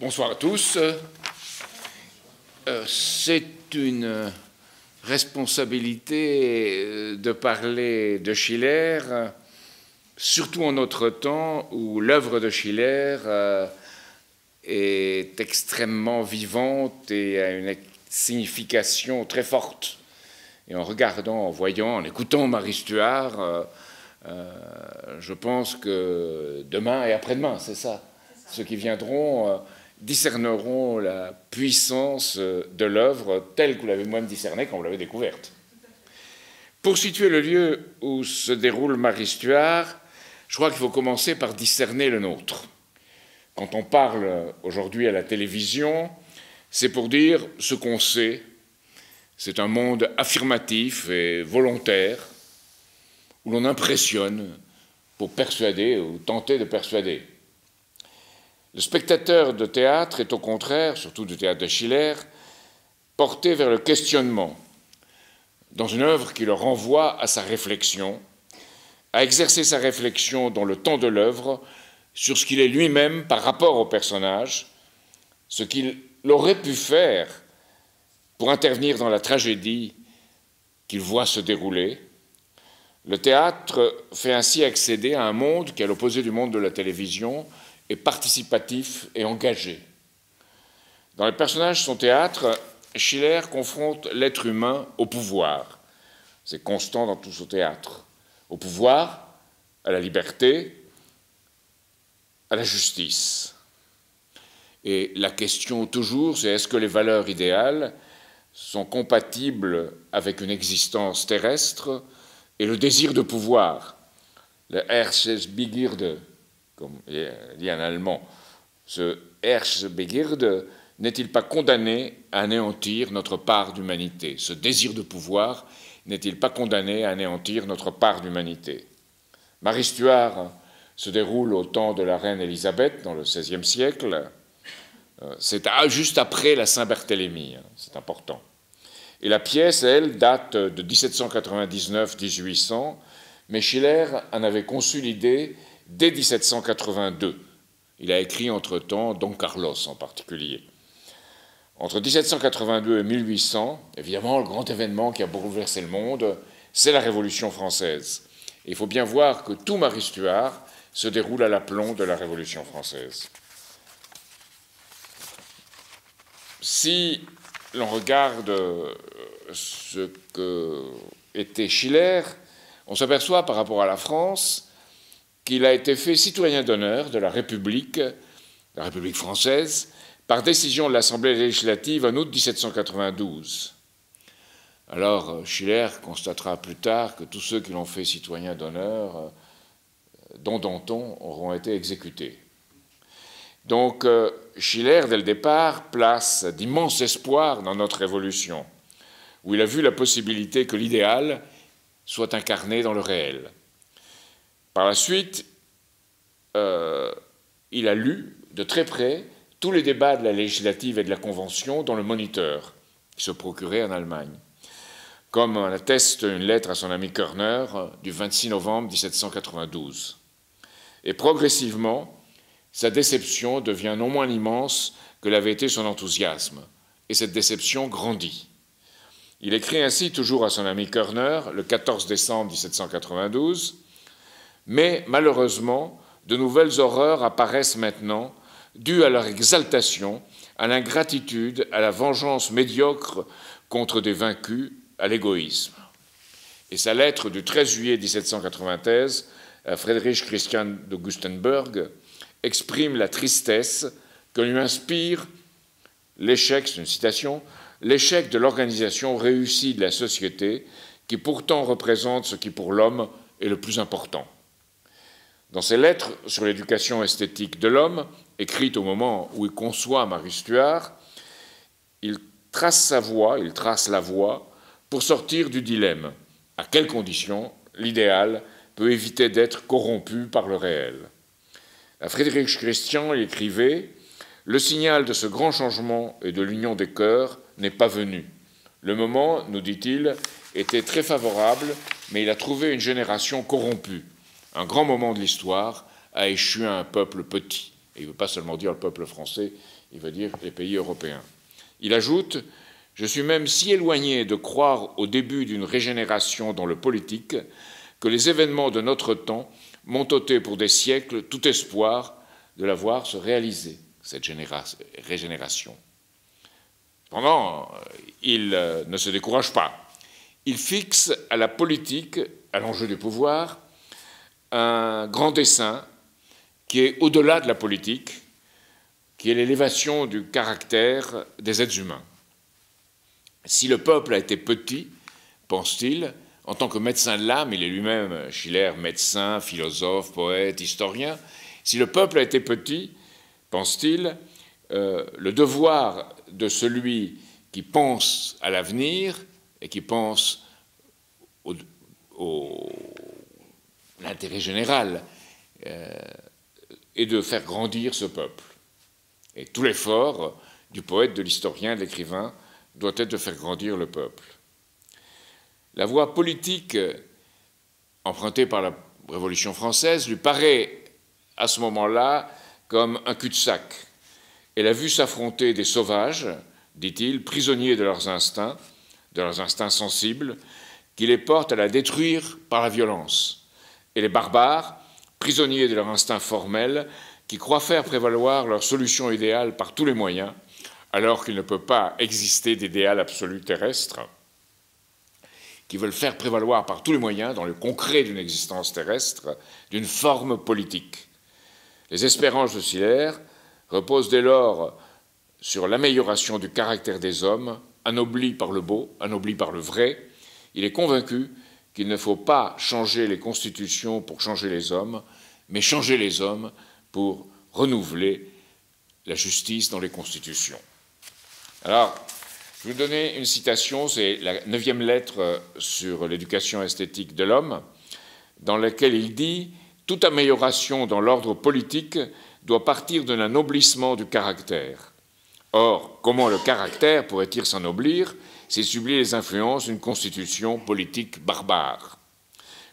Bonsoir à tous. C'est une responsabilité de parler de Schiller, surtout en notre temps où l'œuvre de Schiller est extrêmement vivante et a une signification très forte. Et en regardant, en voyant, en écoutant Marie Stuart, je pense que demain et après-demain, c'est ça, ceux qui viendront discerneront la puissance de l'œuvre telle que vous l'avez moi-même discernée quand vous l'avez découverte. Pour situer le lieu où se déroule Marie Stuart, je crois qu'il faut commencer par discerner le nôtre. Quand on parle aujourd'hui à la télévision, c'est pour dire ce qu'on sait. C'est un monde affirmatif et volontaire où l'on impressionne pour persuader ou tenter de persuader. Le spectateur de théâtre est au contraire, surtout du théâtre de Schiller, porté vers le questionnement, dans une œuvre qui le renvoie à sa réflexion, à exercer sa réflexion dans le temps de l'œuvre sur ce qu'il est lui-même par rapport au personnage, ce qu'il aurait pu faire pour intervenir dans la tragédie qu'il voit se dérouler. Le théâtre fait ainsi accéder à un monde qui, à l'opposé du monde de la télévision, est participatif et engagé. Dans les personnages de son théâtre, Schiller confronte l'être humain au pouvoir. C'est constant dans tout son théâtre. Au pouvoir, à la liberté, à la justice. Et la question toujours, c'est est-ce que les valeurs idéales sont compatibles avec une existence terrestre et le désir de pouvoir, le Herrschbegierde, comme il dit en allemand, ce Herrschbegierde n'est-il pas condamné à anéantir notre part d'humanité? Ce désir de pouvoir n'est-il pas condamné à anéantir notre part d'humanité? Marie Stuart se déroule au temps de la reine Élisabeth, dans le XVIe siècle. C'est juste après la Saint-Barthélemy, c'est important. Et la pièce, elle, date de 1799-1800, mais Schiller en avait conçu l'idée dès 1782. Il a écrit entre-temps Don Carlos en particulier. Entre 1782 et 1800, évidemment, le grand événement qui a bouleversé le monde, c'est la Révolution française. Et il faut bien voir que tout Marie Stuart se déroule à l'aplomb de la Révolution française. Si l'on regarde ce qu'était Schiller, on s'aperçoit par rapport à la France qu'il a été fait citoyen d'honneur de la République française, par décision de l'Assemblée législative en août 1792. Alors Schiller constatera plus tard que tous ceux qui l'ont fait citoyen d'honneur, dont Danton, auront été exécutés. Donc Schiller, dès le départ, place d'immenses espoirs dans notre Révolution, où il a vu la possibilité que l'idéal soit incarné dans le réel. Par la suite, il a lu de très près tous les débats de la législative et de la Convention dans le Moniteur, qui se procurait en Allemagne, comme en atteste une lettre à son ami Körner du 26 novembre 1792. Et progressivement, sa déception devient non moins immense que l'avait été son enthousiasme, et cette déception grandit. Il écrit ainsi toujours à son ami Körner, le 14 décembre 1792, « Mais malheureusement, de nouvelles horreurs apparaissent maintenant, dues à leur exaltation, à l'ingratitude, à la vengeance médiocre contre des vaincus, à l'égoïsme. » Et sa lettre du 13 juillet 1793 à Friedrich Christian de Gustenberg exprime la tristesse que lui inspire l'échec, c'est une citation, l'échec de l'organisation réussie de la société qui pourtant représente ce qui pour l'homme est le plus important. Dans ses lettres sur l'éducation esthétique de l'homme, écrites au moment où il conçoit Marie Stuart, il trace la voie pour sortir du dilemme. À quelles conditions l'idéal peut éviter d'être corrompu par le réel? À Friedrich Christian, il écrivait « Le signal de ce grand changement et de l'union des cœurs n'est pas venu. Le moment, nous dit-il, était très favorable, mais il a trouvé une génération corrompue. Un grand moment de l'histoire a échu à un peuple petit. » Et il ne veut pas seulement dire le peuple français, il veut dire les pays européens. Il ajoute « Je suis même si éloigné de croire au début d'une régénération dans le politique que les événements de notre temps m'ont ôté pour des siècles tout espoir de la voir se réaliser, cette régénération. » Cependant, il ne se décourage pas. Il fixe à la politique, à l'enjeu du pouvoir, un grand dessein qui est au-delà de la politique, qui est l'élévation du caractère des êtres humains. Si le peuple a été petit, pense-t-il, en tant que médecin de l'âme, il est lui-même, Schiller, médecin, philosophe, poète, historien, si le peuple a été petit, pense-t-il, le devoir de celui qui pense à l'avenir et qui pense l'intérêt général est de faire grandir ce peuple. Et tout l'effort du poète, de l'historien, de l'écrivain doit être de faire grandir le peuple. La voie politique empruntée par la Révolution française lui paraît à ce moment-là comme un cul-de-sac. Elle a vu s'affronter des sauvages, dit-il, prisonniers de leurs instincts sensibles, qui les portent à la détruire par la violence, et les barbares, prisonniers de leur instinct formel, qui croient faire prévaloir leur solution idéale par tous les moyens, alors qu'il ne peut pas exister d'idéal absolu terrestre, qui veulent faire prévaloir par tous les moyens, dans le concret d'une existence terrestre, d'une forme politique. Les espérances de Schiller reposent dès lors sur l'amélioration du caractère des hommes, anoblis par le beau, anoblis par le vrai. Il est convaincu qu'il ne faut pas changer les constitutions pour changer les hommes, mais changer les hommes pour renouveler la justice dans les constitutions. Alors, je vais vous donner une citation, c'est la 9e lettre sur l'éducation esthétique de l'homme, dans laquelle il dit « Toute amélioration dans l'ordre politique doit partir d'un anoblissement du caractère. Or, comment le caractère pourrait-il s'ennoblir s'il subit les influences d'une constitution politique barbare?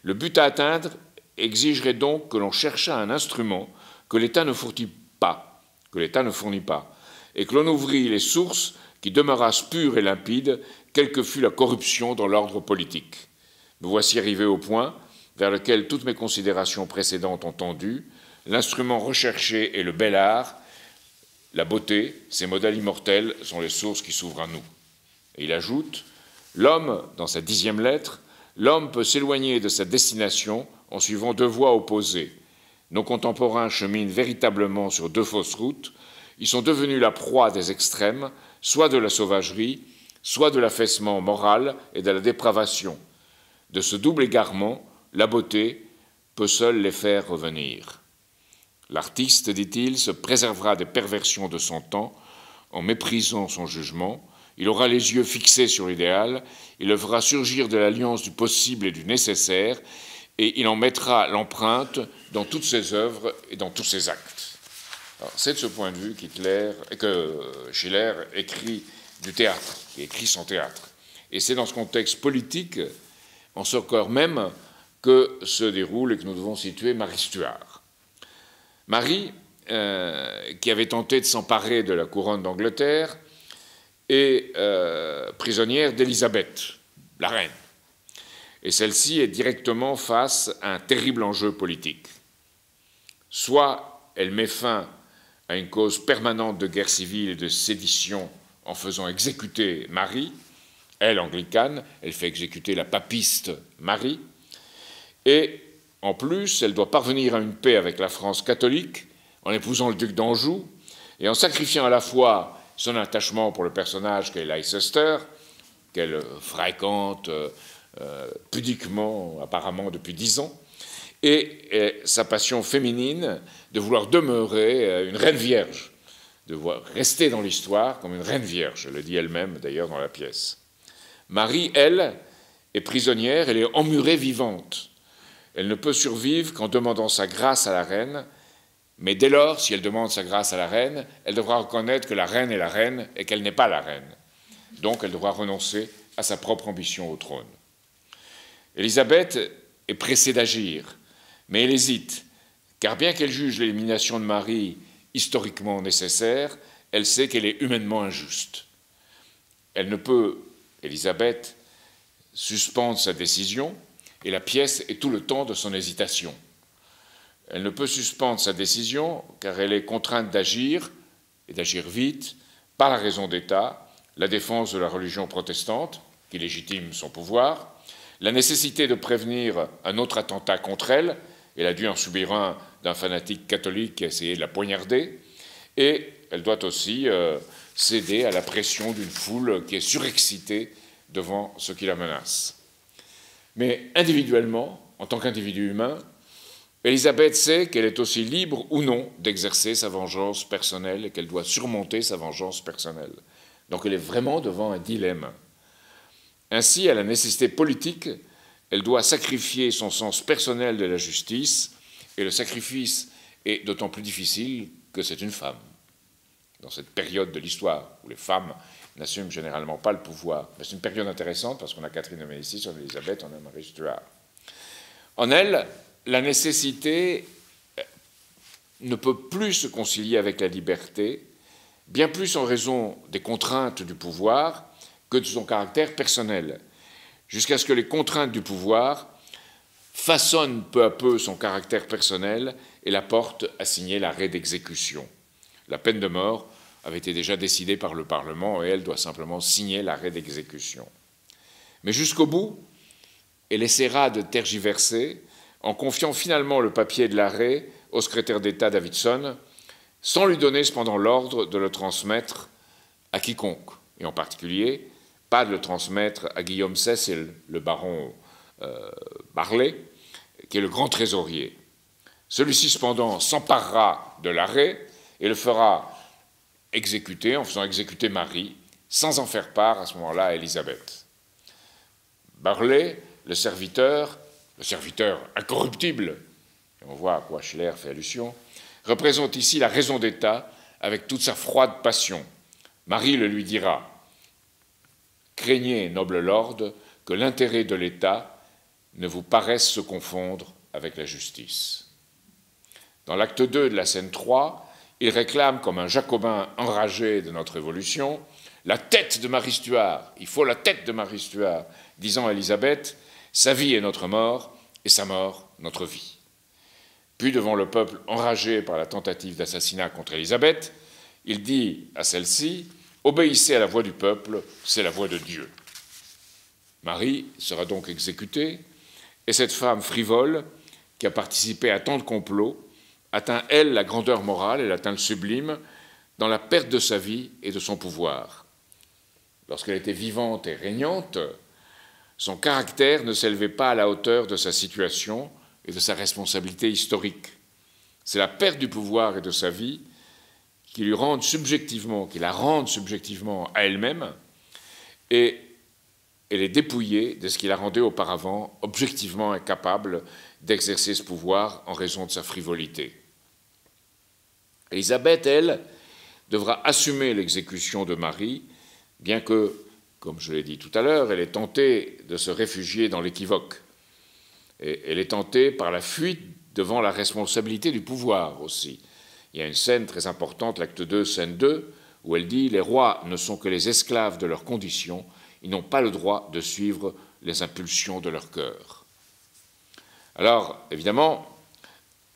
Le but à atteindre exigerait donc que l'on cherchât un instrument que l'État ne fournit pas, et que l'on ouvrit les sources qui demeurassent pures et limpides, quelle que fût la corruption dans l'ordre politique. Me voici arrivé au point vers lequel toutes mes considérations précédentes ont tendu. L'instrument recherché est le bel art, la beauté, ces modèles immortels sont les sources qui s'ouvrent à nous. » Et il ajoute, l'homme, dans sa 10e lettre, l'homme peut s'éloigner de sa destination en suivant deux voies opposées. Nos contemporains cheminent véritablement sur deux fausses routes. Ils sont devenus la proie des extrêmes, soit de la sauvagerie, soit de l'affaissement moral et de la dépravation. De ce double égarement, la beauté peut seule les faire revenir. L'artiste, dit-il, se préservera des perversions de son temps en méprisant son jugement. Il aura les yeux fixés sur l'idéal, il le fera surgir de l'alliance du possible et du nécessaire, et il en mettra l'empreinte dans toutes ses œuvres et dans tous ses actes. C'est de ce point de vue que Schiller écrit du théâtre, qui écrit son théâtre. Et c'est dans ce contexte politique, en ce corps même, que se déroule et que nous devons situer Marie Stuart. Marie, qui avait tenté de s'emparer de la couronne d'Angleterre, est prisonnière d'Élisabeth, la reine. Et celle-ci est directement face à un terrible enjeu politique. Soit elle met fin à une cause permanente de guerre civile et de sédition en faisant exécuter Marie, elle, anglicane, elle fait exécuter la papiste Marie, et en plus, elle doit parvenir à une paix avec la France catholique en épousant le duc d'Anjou et en sacrifiant à la fois son attachement pour le personnage qu'est Leicester, qu'elle fréquente pudiquement, apparemment depuis 10 ans, et sa passion féminine de vouloir demeurer une reine vierge, de vouloir rester dans l'histoire comme une reine vierge, elle le dit elle-même d'ailleurs dans la pièce. Marie, elle, est prisonnière, elle est emmurée vivante. Elle ne peut survivre qu'en demandant sa grâce à la reine, mais dès lors, si elle demande sa grâce à la reine, elle devra reconnaître que la reine est la reine et qu'elle n'est pas la reine. Donc elle devra renoncer à sa propre ambition au trône. Élisabeth est pressée d'agir, mais elle hésite, car bien qu'elle juge l'élimination de Marie historiquement nécessaire, elle sait qu'elle est humainement injuste. Elle ne peut, Élisabeth, suspendre sa décision, et la pièce est tout le temps de son hésitation. Elle ne peut suspendre sa décision car elle est contrainte d'agir, et d'agir vite, par la raison d'État, la défense de la religion protestante, qui légitime son pouvoir, la nécessité de prévenir un autre attentat contre elle, elle a dû en subir un d'un fanatique catholique qui a essayé de la poignarder, et elle doit aussi céder à la pression d'une foule qui est surexcitée devant ce qui la menace. Mais individuellement, en tant qu'individu humain, Élisabeth sait qu'elle est aussi libre ou non d'exercer sa vengeance personnelle et qu'elle doit surmonter sa vengeance personnelle. Donc elle est vraiment devant un dilemme. Ainsi, à la nécessité politique, elle doit sacrifier son sens personnel de la justice, et le sacrifice est d'autant plus difficile que c'est une femme. Dans cette période de l'histoire où les femmes n'assument généralement pas le pouvoir. C'est une période intéressante parce qu'on a Catherine de Médicis, on a Élisabeth, on a Marie Stuart. En elle, la nécessité ne peut plus se concilier avec la liberté, bien plus en raison des contraintes du pouvoir que de son caractère personnel, jusqu'à ce que les contraintes du pouvoir façonnent peu à peu son caractère personnel et la portent à signer l'arrêt d'exécution. La peine de mort avait été déjà décidée par le Parlement et elle doit simplement signer l'arrêt d'exécution. Mais jusqu'au bout, elle essaiera de tergiverser en confiant finalement le papier de l'arrêt au secrétaire d'État Davidson, sans lui donner cependant l'ordre de le transmettre à quiconque, et en particulier pas de le transmettre à Guillaume Cecil, le baron Barley, qui est le grand trésorier. Celui-ci cependant s'emparera de l'arrêt et le fera exécuter en faisant exécuter Marie, sans en faire part à ce moment-là à Élisabeth. Barley, le serviteur incorruptible, et on voit à quoi Schiller fait allusion, représente ici la raison d'État avec toute sa froide passion. Marie le lui dira « Craignez, noble lord, que l'intérêt de l'État ne vous paraisse se confondre avec la justice. » Dans l'acte 2 de la scène 3, il réclame, comme un jacobin enragé de notre Révolution, la tête de Marie Stuart. Il faut la tête de Marie Stuart, disant à Élisabeth, sa vie est notre mort et sa mort notre vie. Puis, devant le peuple enragé par la tentative d'assassinat contre Élisabeth, il dit à celle-ci, obéissez à la voix du peuple, c'est la voix de Dieu. Marie sera donc exécutée, et cette femme frivole, qui a participé à tant de complots, atteint, elle, la grandeur morale, elle atteint le sublime, dans la perte de sa vie et de son pouvoir. Lorsqu'elle était vivante et régnante, son caractère ne s'élevait pas à la hauteur de sa situation et de sa responsabilité historique. C'est la perte du pouvoir et de sa vie qui la rendent subjectivement à elle-même, et elle est dépouillée de ce qui la rendait auparavant objectivement incapable d'exercer ce pouvoir en raison de sa frivolité. Élisabeth, elle, devra assumer l'exécution de Marie, bien que, comme je l'ai dit tout à l'heure, elle est tentée de se réfugier dans l'équivoque. Et elle est tentée par la fuite devant la responsabilité du pouvoir aussi. Il y a une scène très importante, l'acte 2, scène 2, où elle dit « Les rois ne sont que les esclaves de leurs conditions, ils n'ont pas le droit de suivre les impulsions de leur cœur. » Alors, évidemment,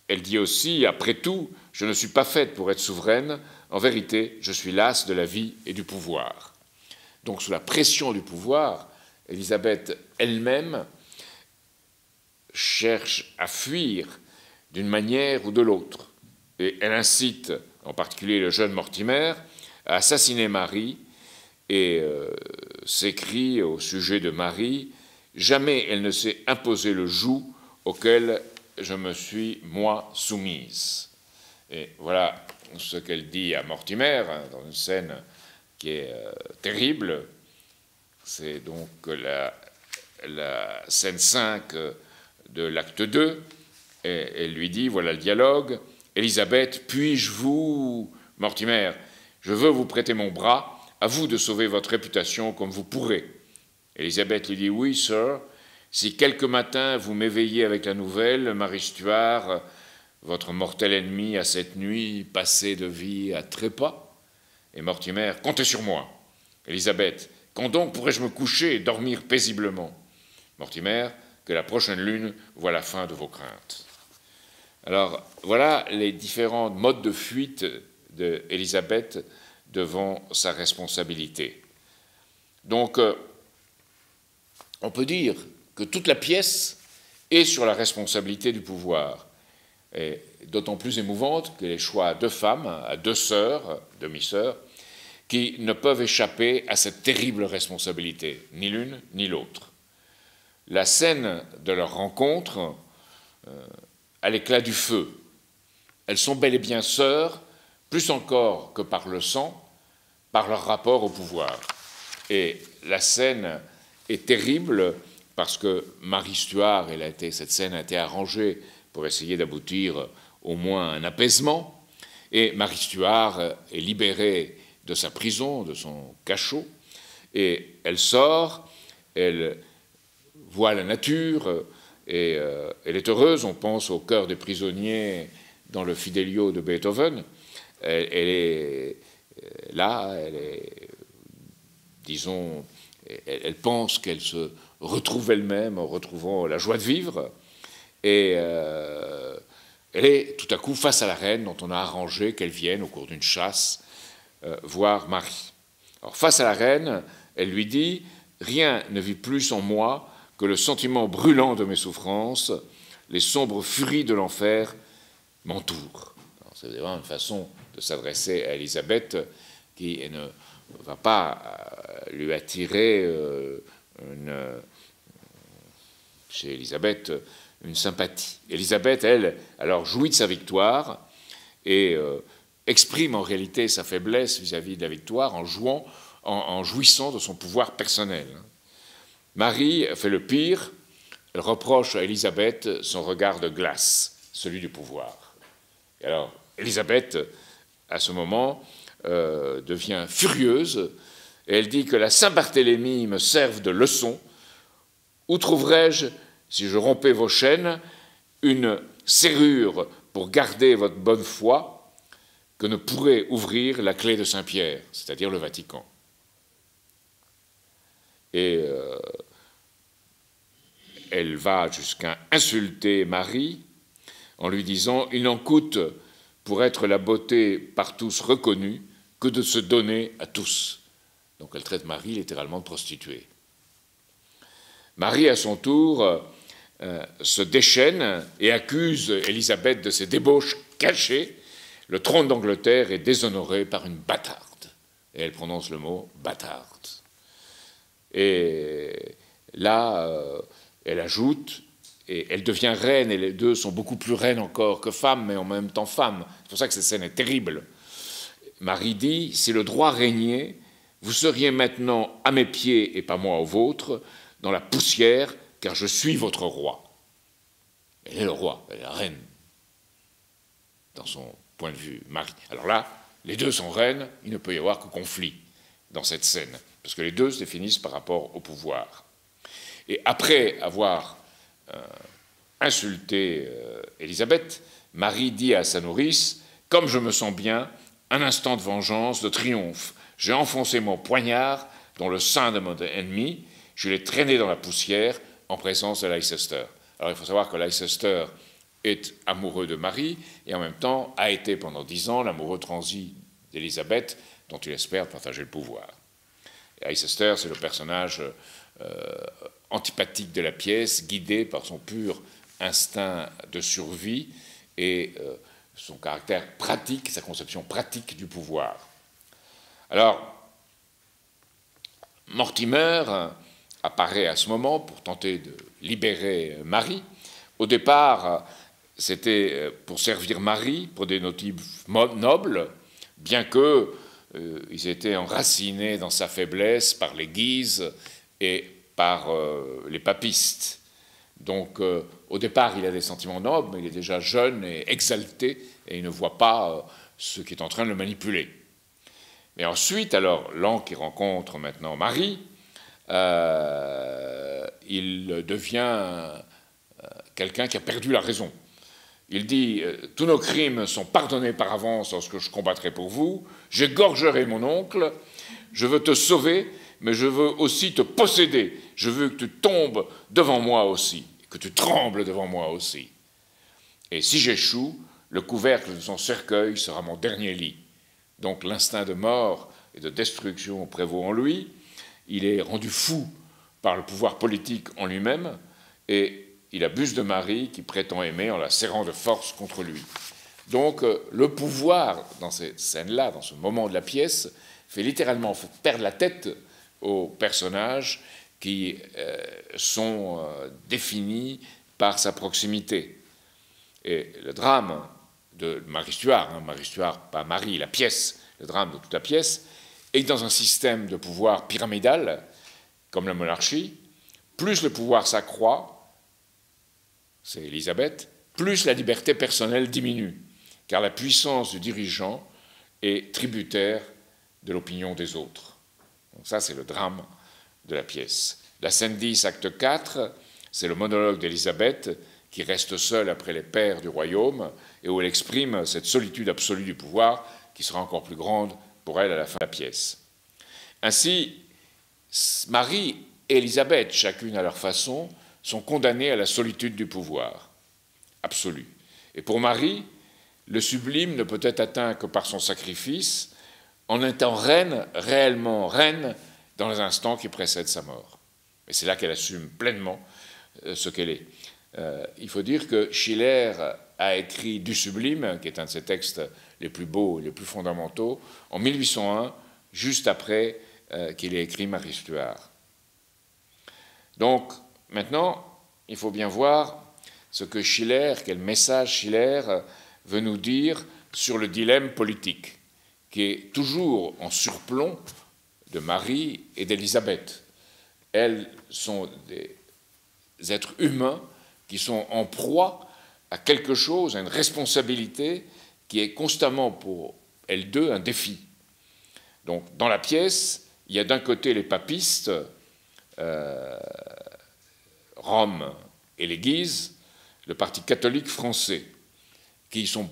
elle dit aussi « Après tout, je ne suis pas faite pour être souveraine, en vérité, je suis lasse de la vie et du pouvoir. » Donc, sous la pression du pouvoir, Élisabeth elle-même cherche à fuir d'une manière ou de l'autre. Et elle incite, en particulier le jeune Mortimer, à assassiner Marie et s'écrit au sujet de Marie « Jamais elle ne s'est imposé le joug auquel je me suis, moi, soumise. » Et voilà ce qu'elle dit à Mortimer, dans une scène qui est terrible. C'est donc la scène 5 de l'acte 2. Et elle lui dit, voilà le dialogue, « Élisabeth, puis-je vous... » Mortimer, « Je veux vous prêter mon bras, à vous de sauver votre réputation comme vous pourrez. » Élisabeth lui dit, « Oui, sir, si quelque matin vous m'éveillez avec la nouvelle, Marie Stuart votre mortel ennemi a cette nuit passé de vie à trépas. Et Mortimer, comptez sur moi. Élisabeth, quand donc pourrais-je me coucher et dormir paisiblement? Mortimer, que la prochaine lune voie la fin de vos craintes. Alors, voilà les différents modes de fuite d'Élisabeth devant sa responsabilité. Donc, on peut dire que toute la pièce est sur la responsabilité du pouvoir, et d'autant plus émouvante que les choix à deux femmes, à deux sœurs, demi-sœurs, qui ne peuvent échapper à cette terrible responsabilité, ni l'une ni l'autre. La scène de leur rencontre à l'éclat du feu. Elles sont bel et bien sœurs, plus encore que par le sang, par leur rapport au pouvoir. Et la scène est terrible parce que Marie Stuart, cette scène a été arrangée pour essayer d'aboutir au moins à un apaisement, et Marie Stuart est libérée de sa prison, de son cachot, et elle sort, elle voit la nature, et elle est heureuse. On pense au cœur des prisonniers dans le Fidelio de Beethoven. Elle est là, disons, elle pense qu'elle se retrouve elle-même en retrouvant la joie de vivre, et elle est tout à coup face à la reine dont on a arrangé qu'elle vienne au cours d'une chasse voir Marie. Alors face à la reine, elle lui dit « Rien ne vit plus en moi que le sentiment brûlant de mes souffrances, les sombres furies de l'enfer m'entourent. » C'est vraiment une façon de s'adresser à Élisabeth qui ne va pas lui attirer chez Élisabeth une sympathie. Élisabeth, elle, alors jouit de sa victoire et exprime en réalité sa faiblesse vis-à-vis de la victoire en jouissant de son pouvoir personnel. Marie fait le pire, elle reproche à Élisabeth son regard de glace, celui du pouvoir. Et alors, Élisabeth, à ce moment, devient furieuse, et elle dit que la Saint-Barthélemy me serve de leçon. Où trouverais-je, si je rompais vos chaînes, une serrure pour garder votre bonne foi que ne pourrait ouvrir la clé de Saint-Pierre, c'est-à-dire le Vatican? Et elle va jusqu'à insulter Marie en lui disant « Il n'en coûte pour être la beauté par tous reconnue que de se donner à tous. » Donc elle traite Marie littéralement de prostituée. Marie, à son tour, se déchaîne et accuse Élisabeth de ses débauches cachées. Le trône d'Angleterre est déshonoré par une bâtarde. Et elle prononce le mot « bâtarde ». Et là, elle ajoute, et elle devient reine, et les deux sont beaucoup plus reines encore que femmes, mais en même temps femmes. C'est pour ça que cette scène est terrible. Marie dit, si le droit régnait, vous seriez maintenant à mes pieds et pas moi aux vôtres, dans la poussière, car je suis votre roi. Elle est le roi, elle est la reine, dans son point de vue, Marie. Alors là, les deux sont reines, il ne peut y avoir que conflit dans cette scène, parce que les deux se définissent par rapport au pouvoir. Et après avoir insulté Élisabeth, Marie dit à sa nourrice, « Comme je me sens bien, un instant de vengeance, de triomphe, j'ai enfoncé mon poignard dans le sein de mon ennemi, je l'ai traîné dans la poussière en présence de Leicester. » Alors il faut savoir que Leicester est amoureux de Marie et en même temps a été pendant 10 ans l'amoureux transi d'Élisabeth dont il espère partager le pouvoir. Et Leicester, c'est le personnage antipathique de la pièce, guidé par son pur instinct de survie et son caractère pratique, sa conception pratique du pouvoir. Alors, Mortimer apparaît à ce moment pour tenter de libérer Marie. Au départ, c'était pour servir Marie, pour des motifs nobles, bien qu'ils étaient enracinés dans sa faiblesse par les Guises et par les papistes. Donc, au départ, il a des sentiments nobles, mais il est déjà jeune et exalté, et il ne voit pas ce qui est en train de le manipuler. Mais ensuite, alors, l'an qui rencontre maintenant Marie, il devient quelqu'un qui a perdu la raison. Il dit « Tous nos crimes sont pardonnés par avance lorsque je combattrai pour vous. J'égorgerai mon oncle. Je veux te sauver, mais je veux aussi te posséder. Je veux que tu tombes devant moi aussi, que tu trembles devant moi aussi. Et si j'échoue, le couvercle de son cercueil sera mon dernier lit. » Donc l'instinct de mort et de destruction prévaut en lui. Il est rendu fou par le pouvoir politique en lui-même et il abuse de Marie qui prétend aimer en la serrant de force contre lui. Donc le pouvoir, dans cette scène-là, dans ce moment de la pièce, fait littéralement perdre la tête aux personnages qui sont définis par sa proximité. Et le drame de Marie Stuart, Marie Stuart, pas Marie, la pièce, le drame de toute la pièce, est dans un système de pouvoir pyramidal, comme la monarchie, plus le pouvoir s'accroît, c'est Élisabeth, plus la liberté personnelle diminue, car la puissance du dirigeant est tributaire de l'opinion des autres. Donc ça, c'est le drame de la pièce. La scène 10, acte 4, c'est le monologue d'Élisabeth qui reste seule après les pères du royaume et où elle exprime cette solitude absolue du pouvoir qui sera encore plus grande pour elle à la fin de la pièce. Ainsi, Marie et Élisabeth, chacune à leur façon, sont condamnées à la solitude du pouvoir absolu. Et pour Marie, le sublime ne peut être atteint que par son sacrifice, en étant reine, réellement reine, dans les instants qui précèdent sa mort. Et c'est là qu'elle assume pleinement ce qu'elle est. Il faut dire que Schiller a écrit Du Sublime, qui est un de ses textes les plus beaux et les plus fondamentaux, en 1801, juste après qu'il ait écrit Marie Stuart. Donc, maintenant, il faut bien voir ce que Schiller, quel message Schiller veut nous dire sur le dilemme politique, qui est toujours en surplomb de Marie et d'Élisabeth. Elles sont des êtres humains qui sont en proie à quelque chose, à une responsabilité qui est constamment pour elles deux un défi. Donc, dans la pièce, il y a d'un côté les papistes, Rome et les Guises, le parti catholique français, qui sont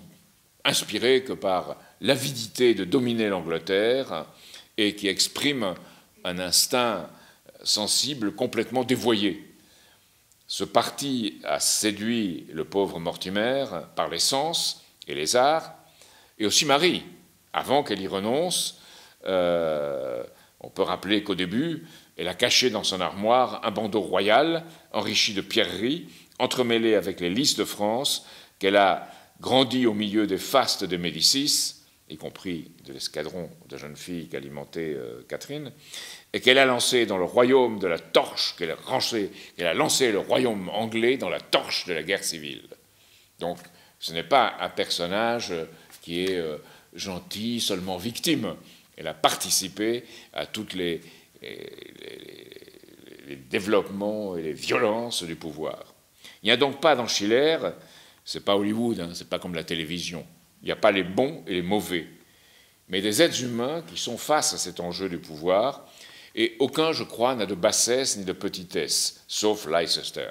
inspirés que par l'avidité de dominer l'Angleterre et qui expriment un instinct sensible complètement dévoyé. Ce parti a séduit le pauvre Mortimer par les sens et les arts, et aussi Marie. Avant qu'elle y renonce, on peut rappeler qu'au début, elle a caché dans son armoire un bandeau royal enrichi de pierreries, entremêlé avec les lys de France, qu'elle a grandi au milieu des fastes de Médicis, y compris de l'escadron de jeunes filles qu'alimentait Catherine, et qu'elle a lancé dans le royaume de la torche, qu'elle a lancé le royaume anglais dans la torche de la guerre civile. Donc, ce n'est pas un personnage qui est gentil, seulement victime. Elle a participé à tous les développements et les violences du pouvoir. Il n'y a donc pas dans Schiller, c'est pas Hollywood, c'est pas comme la télévision, il n'y a pas les bons et les mauvais, mais des êtres humains qui sont face à cet enjeu du pouvoir, et aucun, je crois, n'a de bassesse ni de petitesse, sauf Leicester,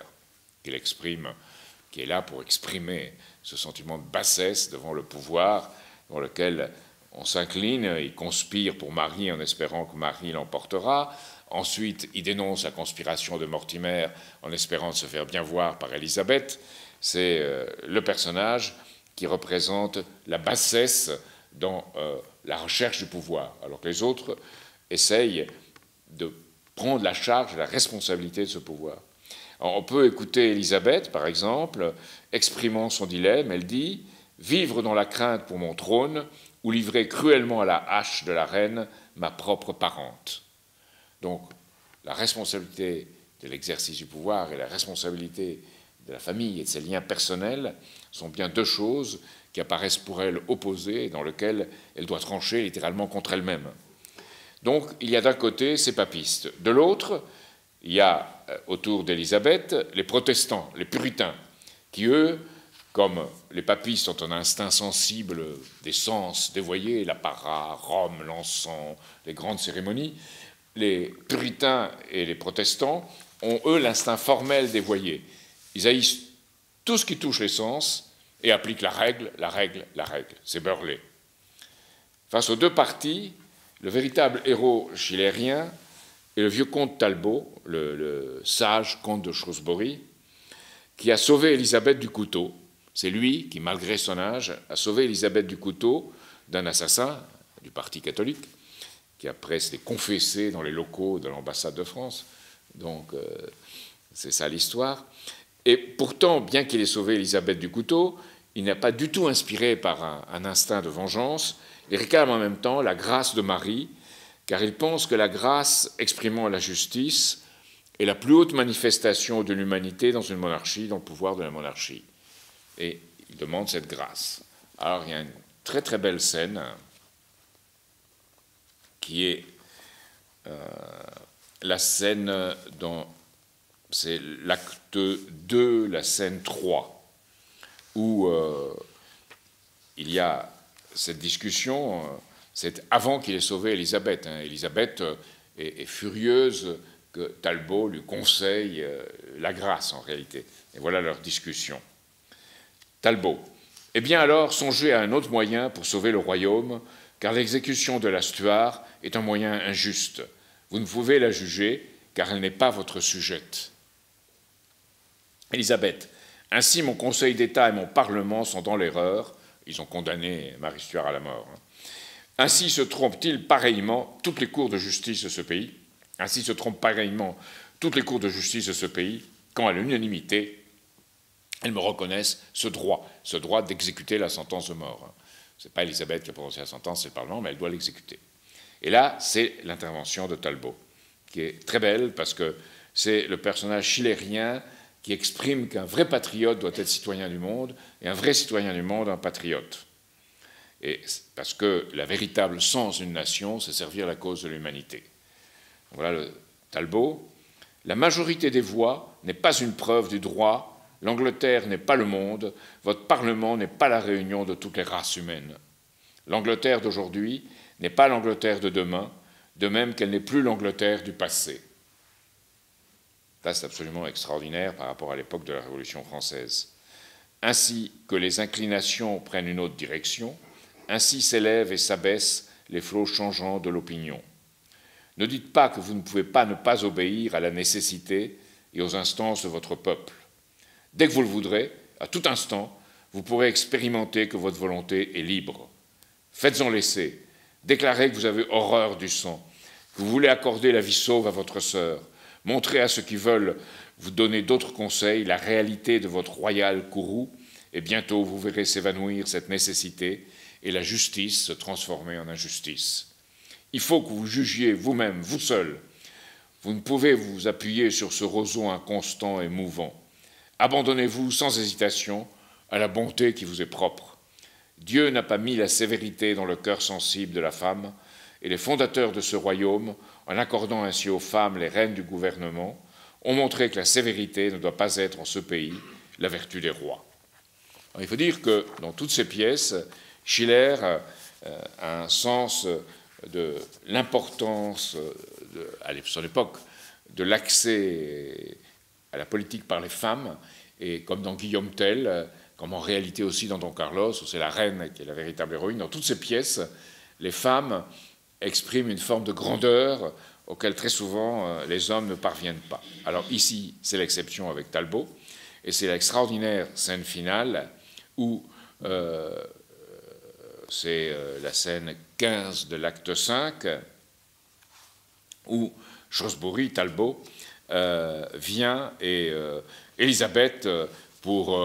qui est là pour exprimer ce sentiment de bassesse devant le pouvoir, dans lequel on s'incline, il conspire pour Marie en espérant que Marie l'emportera. Ensuite, il dénonce la conspiration de Mortimer en espérant se faire bien voir par Élisabeth. C'est le personnage qui représente la bassesse dans la recherche du pouvoir, alors que les autres essayent de prendre la charge et la responsabilité de ce pouvoir. Alors, on peut écouter Élisabeth, par exemple, exprimant son dilemme. Elle dit « Vivre dans la crainte pour mon trône ou livrer cruellement à la hache de la reine ma propre parente. » Donc, la responsabilité de l'exercice du pouvoir et la responsabilité de la famille et de ses liens personnels sont bien deux choses qui apparaissent pour elle opposées et dans lesquelles elle doit trancher littéralement contre elle-même. Donc, il y a d'un côté ces papistes. De l'autre, il y a autour d'Élisabeth les protestants, les puritains, qui, eux, comme les papistes ont un instinct sensible des sens dévoyés, l'apparat, Rome, l'encens, les grandes cérémonies, les puritains et les protestants ont, eux, l'instinct formel dévoyé. Ils haïssent tout ce qui touche les sens et applique la règle, la règle, la règle. C'est Burley. Face aux deux partis, le véritable héros schillerien est le vieux comte Talbot, le sage comte de Shrewsbury, qui a sauvé Élisabeth du couteau. C'est lui qui, malgré son âge, a sauvé Élisabeth du couteau d'un assassin du parti catholique, qui après s'est confessé dans les locaux de l'ambassade de France. Donc, c'est ça l'histoire. Et pourtant, bien qu'il ait sauvé Élisabeth du couteau, il n'est pas du tout inspiré par un instinct de vengeance. Il réclame en même temps la grâce de Marie, car il pense que la grâce exprimant la justice est la plus haute manifestation de l'humanité dans une monarchie, dans le pouvoir de la monarchie. Et il demande cette grâce. Alors, il y a une très très belle scène qui est la scène dans... C'est l'acte 2, la scène 3, où il y a cette discussion, c'est avant qu'il ait sauvé Élisabeth. Élisabeth est furieuse que Talbot lui conseille la grâce, en réalité. Et voilà leur discussion. Talbot. Eh bien alors, songez à un autre moyen pour sauver le royaume, car l'exécution de la Stuart est un moyen injuste. Vous ne pouvez la juger, car elle n'est pas votre sujette. Élisabeth, ainsi mon Conseil d'État et mon Parlement sont dans l'erreur. Ils ont condamné Marie Stuart à la mort. Ainsi se trompent-ils pareillement toutes les cours de justice de ce pays. Ainsi se trompent pareillement toutes les cours de justice de ce pays, quand à l'unanimité, elles me reconnaissent ce droit d'exécuter la sentence de mort. Ce n'est pas Élisabeth qui a prononcé la sentence, c'est le Parlement, mais elle doit l'exécuter. Et là, c'est l'intervention de Talbot, qui est très belle parce que c'est le personnage schillerien qui exprime qu'un vrai patriote doit être citoyen du monde, et un vrai citoyen du monde, un patriote. Et parce que le véritable sens d'une nation, c'est servir la cause de l'humanité. Voilà le Talbot. La majorité des voix n'est pas une preuve du droit, l'Angleterre n'est pas le monde, votre Parlement n'est pas la réunion de toutes les races humaines. L'Angleterre d'aujourd'hui n'est pas l'Angleterre de demain, de même qu'elle n'est plus l'Angleterre du passé. Ça, c'est absolument extraordinaire par rapport à l'époque de la Révolution française. Ainsi que les inclinations prennent une autre direction, ainsi s'élèvent et s'abaissent les flots changeants de l'opinion. Ne dites pas que vous ne pouvez pas ne pas obéir à la nécessité et aux instances de votre peuple. Dès que vous le voudrez, à tout instant, vous pourrez expérimenter que votre volonté est libre. Faites-en l'essai. Déclarez que vous avez horreur du sang, que vous voulez accorder la vie sauve à votre sœur. Montrez à ceux qui veulent vous donner d'autres conseils la réalité de votre royal courroux, et bientôt vous verrez s'évanouir cette nécessité et la justice se transformer en injustice. Il faut que vous jugiez vous-même, vous seul. Vous ne pouvez vous appuyer sur ce roseau inconstant et mouvant. Abandonnez-vous sans hésitation à la bonté qui vous est propre. Dieu n'a pas mis la sévérité dans le cœur sensible de la femme, et les fondateurs de ce royaume, en accordant ainsi aux femmes les rênes du gouvernement, ont montré que la sévérité ne doit pas être en ce pays la vertu des rois. Alors, il faut dire que dans toutes ces pièces, Schiller a un sens de l'importance, à son époque, de l'accès à la politique par les femmes, et comme dans Guillaume Tell, comme en réalité aussi dans Don Carlos, où c'est la reine qui est la véritable héroïne, dans toutes ces pièces, les femmes expriment une forme de grandeur auquel très souvent les hommes ne parviennent pas. Alors ici, c'est l'exception avec Talbot, et c'est l'extraordinaire scène finale où c'est la scène 15 de l'acte 5, où Shrewsbury, Talbot, vient et Élisabeth, pour,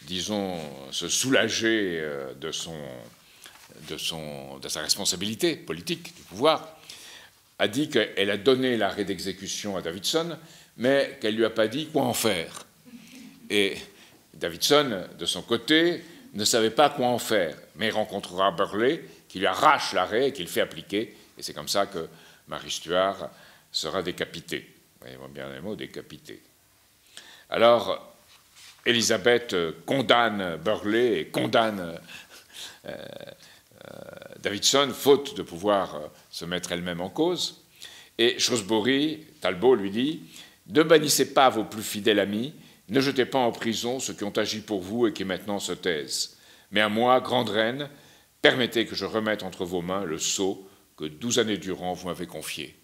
disons, se soulager de sa responsabilité politique, du pouvoir, a dit qu'elle a donné l'arrêt d'exécution à Davidson, mais qu'elle ne lui a pas dit quoi en faire. Et Davidson, de son côté, ne savait pas quoi en faire, mais il rencontrera Burley, qui lui arrache l'arrêt et qui le fait appliquer, et c'est comme ça que Marie Stuart sera décapitée. Vous voyez bien les mots, décapitée. Alors, Élisabeth condamne Burley et condamne Davidson, faute de pouvoir se mettre elle-même en cause. Et Shrewsbury, Talbot lui dit « Ne bannissez pas vos plus fidèles amis, Ne jetez pas en prison ceux qui ont agi pour vous et qui maintenant se taisent. Mais à moi, grande reine, permettez que je remette entre vos mains le sceau que 12 années durant vous m'avez confié. »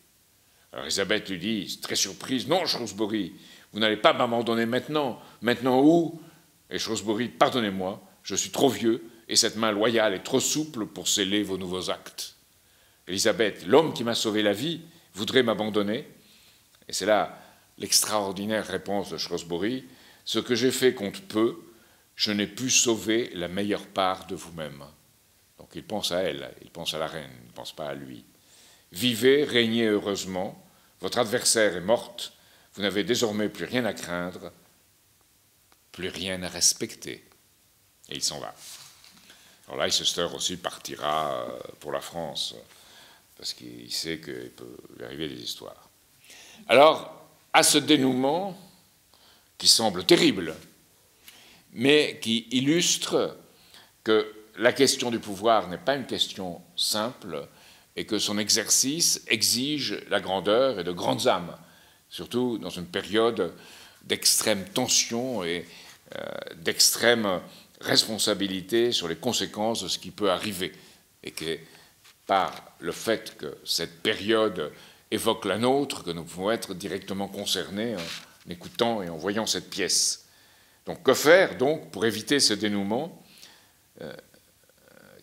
Alors Elisabeth lui dit, très surprise, « Non, Shrewsbury, vous n'allez pas m'abandonner maintenant. Maintenant où ?» Et Shrewsbury, « Pardonnez-moi, je suis trop vieux et cette main loyale est trop souple pour sceller vos nouveaux actes. » Elisabeth, « L'homme qui m'a sauvé la vie voudrait m'abandonner ?» Et c'est là l'extraordinaire réponse de Shrewsbury, « Ce que j'ai fait compte peu, je n'ai pu sauver la meilleure part de vous-même. » Donc il pense à elle, il pense à la reine, il ne pense pas à lui. « Vivez, régnez heureusement, votre adversaire est morte, vous n'avez désormais plus rien à craindre, plus rien à respecter. » Et il s'en va. Alors Leicester aussi partira pour la France, parce qu'il sait qu'il peut lui arriver des histoires. Alors, à ce dénouement, qui semble terrible, mais qui illustre que la question du pouvoir n'est pas une question simple et que son exercice exige la grandeur et de grandes âmes, surtout dans une période d'extrême tension et d'extrême responsabilité sur les conséquences de ce qui peut arriver, et que par le fait que cette période évoque la nôtre, que nous pouvons être directement concernés en écoutant et en voyant cette pièce. Donc que faire donc pour éviter ce dénouement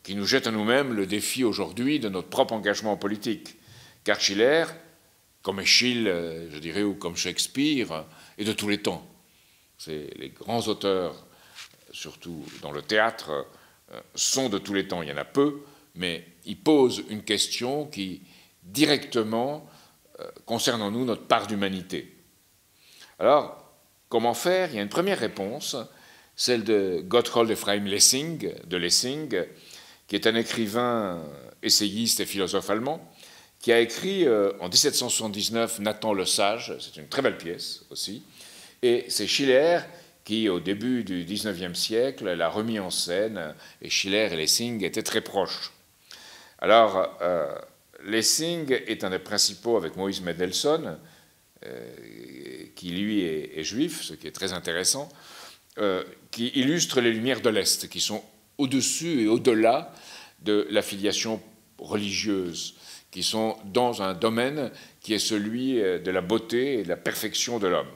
qui nous jette à nous-mêmes le défi aujourd'hui de notre propre engagement politique? Car Schiller, comme Eschyle, je dirais, ou comme Shakespeare, est de tous les temps. C'est les grands auteurs, surtout dans le théâtre, sont de tous les temps. Il y en a peu, mais ils posent une question qui, directement, concerne en nous notre part d'humanité. Alors, comment faire? Il y a une première réponse, celle de Gotthold Ephraim Lessing, qui est un écrivain, essayiste et philosophe allemand, qui a écrit en 1779 Nathan le Sage, c'est une très belle pièce aussi, et c'est Schiller qui, au début du XIXe siècle, l'a remis en scène, et Schiller et Lessing étaient très proches. Alors, Lessing est un des principaux, avec Moïse Mendelssohn, qui lui est juif, ce qui est très intéressant, qui illustre les Lumières de l'Est, qui sont au-dessus et au-delà de la filiation religieuse, qui sont dans un domaine qui est celui de la beauté et de la perfection de l'homme.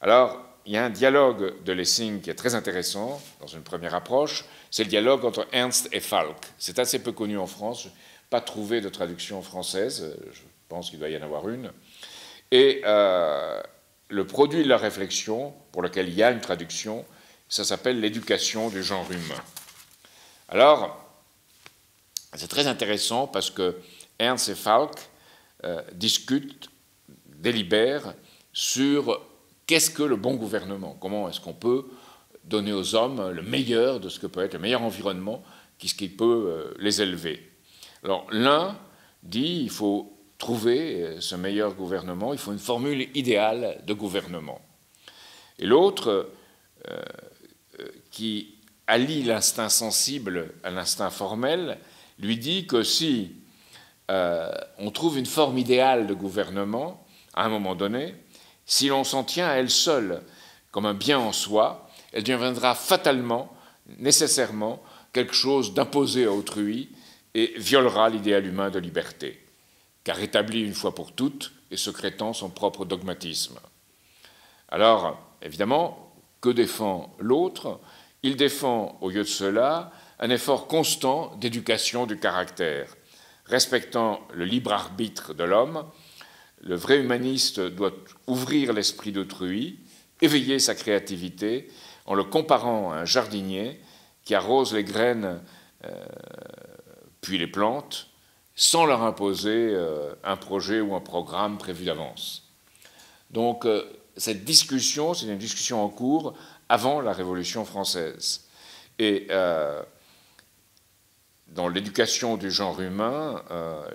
Alors, il y a un dialogue de Lessing qui est très intéressant, dans une première approche, c'est le dialogue entre Ernst et Falk. C'est assez peu connu en France, je n'ai pas trouvé de traduction française, je pense qu'il doit y en avoir une. Et le produit de la réflexion, pour lequel il y a une traduction, ça s'appelle l'éducation du genre humain. Alors, c'est très intéressant parce que Ernst et Falk discutent, délibèrent sur qu'est-ce que le bon gouvernement, comment est-ce qu'on peut donner aux hommes le meilleur de ce que peut être le meilleur environnement qui peut les élever. Alors l'un dit il faut trouver ce meilleur gouvernement, il faut une formule idéale de gouvernement. Et l'autre, qui allie l'instinct sensible à l'instinct formel, lui dit que si on trouve une forme idéale de gouvernement, à un moment donné, si l'on s'en tient à elle seule comme un bien en soi, elle deviendra fatalement, nécessairement, quelque chose d'imposé à autrui et violera l'idéal humain de liberté, car établi une fois pour toutes et secrétant son propre dogmatisme. Alors, évidemment, que défend l'autre? Il défend, au lieu de cela, un effort constant d'éducation du caractère. Respectant le libre arbitre de l'homme, le vrai humaniste doit ouvrir l'esprit d'autrui, éveiller sa créativité en le comparant à un jardinier qui arrose les graines puis les plantes sans leur imposer un projet ou un programme prévu d'avance. Donc cette discussion, c'est une discussion en cours avant la Révolution française. Et dans l'éducation du genre humain,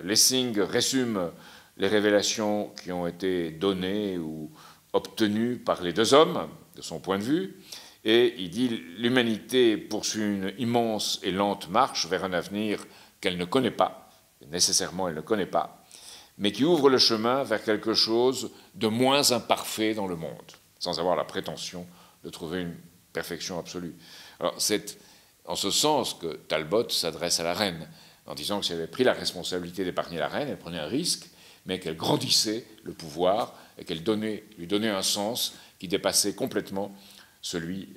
Lessing résume les révélations qui ont été données ou obtenues par les deux hommes, de son point de vue, et il dit « L'humanité poursuit une immense et lente marche vers un avenir qu'elle ne connaît pas, nécessairement elle ne connaît pas, mais qui ouvre le chemin vers quelque chose de moins imparfait dans le monde, sans avoir la prétention de trouver une perfection absolue. Alors c'est en ce sens que Talbot s'adresse à la reine, en disant que si elle avait pris la responsabilité d'épargner la reine, elle prenait un risque, mais qu'elle grandissait le pouvoir et qu'elle lui donnait un sens qui dépassait complètement celui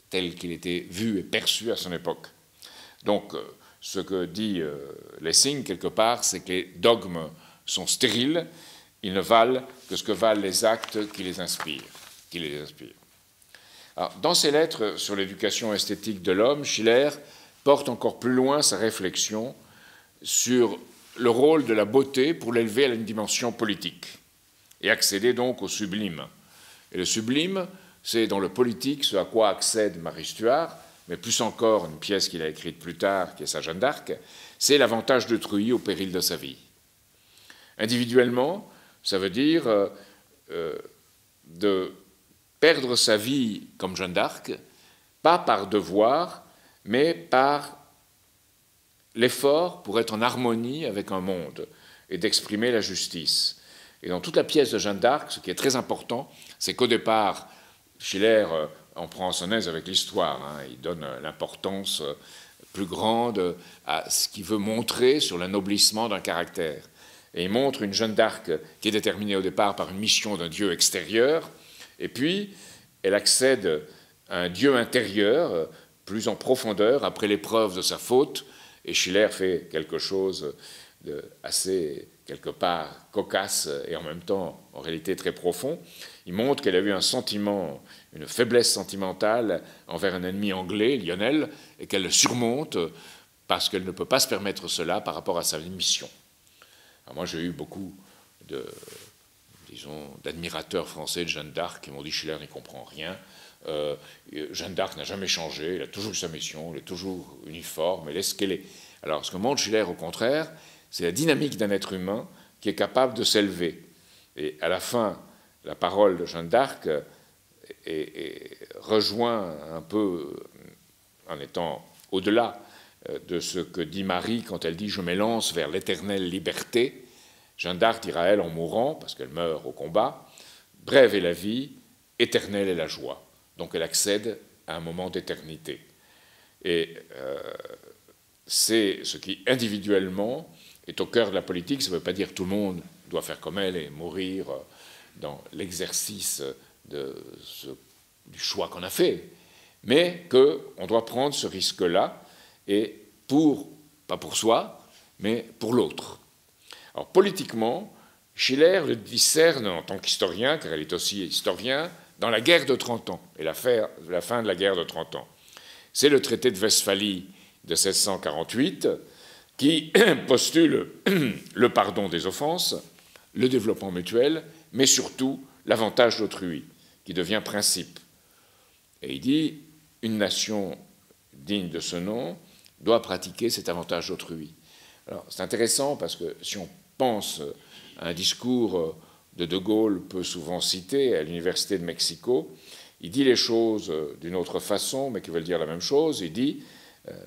tel qu'il était vu et perçu à son époque. Donc, ce que dit Lessing, quelque part, c'est que les dogmes sont stériles, ils ne valent que ce que valent les actes qui les inspirent. Alors, dans ses lettres sur l'éducation esthétique de l'homme, Schiller porte encore plus loin sa réflexion sur le rôle de la beauté pour l'élever à une dimension politique et accéder donc au sublime. Et le sublime, c'est dans le politique ce à quoi accède Marie Stuart, mais plus encore une pièce qu'il a écrite plus tard, qui est sa Jeanne d'Arc, c'est l'avantage d'autrui au péril de sa vie. Individuellement, ça veut dire de perdre sa vie comme Jeanne d'Arc, pas par devoir, mais par l'effort pour être en harmonie avec un monde et d'exprimer la justice. Et dans toute la pièce de Jeanne d'Arc, ce qui est très important, c'est qu'au départ, Schiller en prend son aise avec l'histoire. Il donne l'importance plus grande à ce qu'il veut montrer sur l'anoblissement d'un caractère. Et il montre une Jeanne d'Arc qui est déterminée au départ par une mission d'un Dieu extérieur, et puis elle accède à un Dieu intérieur, plus en profondeur, après l'épreuve de sa faute, et Schiller fait quelque chose d'assez, quelque part, cocasse et en même temps, en réalité, très profond. Il montre qu'elle a eu un sentiment, une faiblesse sentimentale envers un ennemi anglais, Lionel, et qu'elle le surmonte parce qu'elle ne peut pas se permettre cela par rapport à sa mission. Alors moi, j'ai eu beaucoup d'admirateurs français de Jeanne d'Arc qui m'ont dit Schiller n'y comprend rien. Jeanne d'Arc n'a jamais changé, elle a toujours eu sa mission, elle est toujours uniforme, elle est ce qu'elle est. Alors, ce que montre Schiller, au contraire, c'est la dynamique d'un être humain qui est capable de s'élever. Et à la fin, la parole de Jeanne d'Arc rejoint un peu, en étant au-delà de ce que dit Marie quand elle dit « Je m'élance vers l'éternelle liberté ». Jeanne d'Arc dira elle en mourant, parce qu'elle meurt au combat, « Brève est la vie, éternelle est la joie ». Donc elle accède à un moment d'éternité. Et c'est ce qui, individuellement, est au cœur de la politique. Ça ne veut pas dire que tout le monde doit faire comme elle et mourir dans l'exercice du choix qu'on a fait, mais qu'on doit prendre ce risque-là, et pas pour soi, mais pour l'autre. Alors politiquement, Schiller le discerne en tant qu'historien, car elle est aussi historien, dans la guerre de 30 ans, et la fin de la guerre de 30 ans. C'est le traité de Westphalie de 1648 qui postule le pardon des offenses, le développement mutuel, mais surtout l'avantage d'autrui, qui devient principe. Et il dit, une nation digne de ce nom doit pratiquer cet avantage d'autrui. Alors, c'est intéressant parce que si on pense à un discours de Gaulle peu souvent cité à l'Université de Mexico, il dit les choses d'une autre façon, mais qui veulent dire la même chose. Il dit,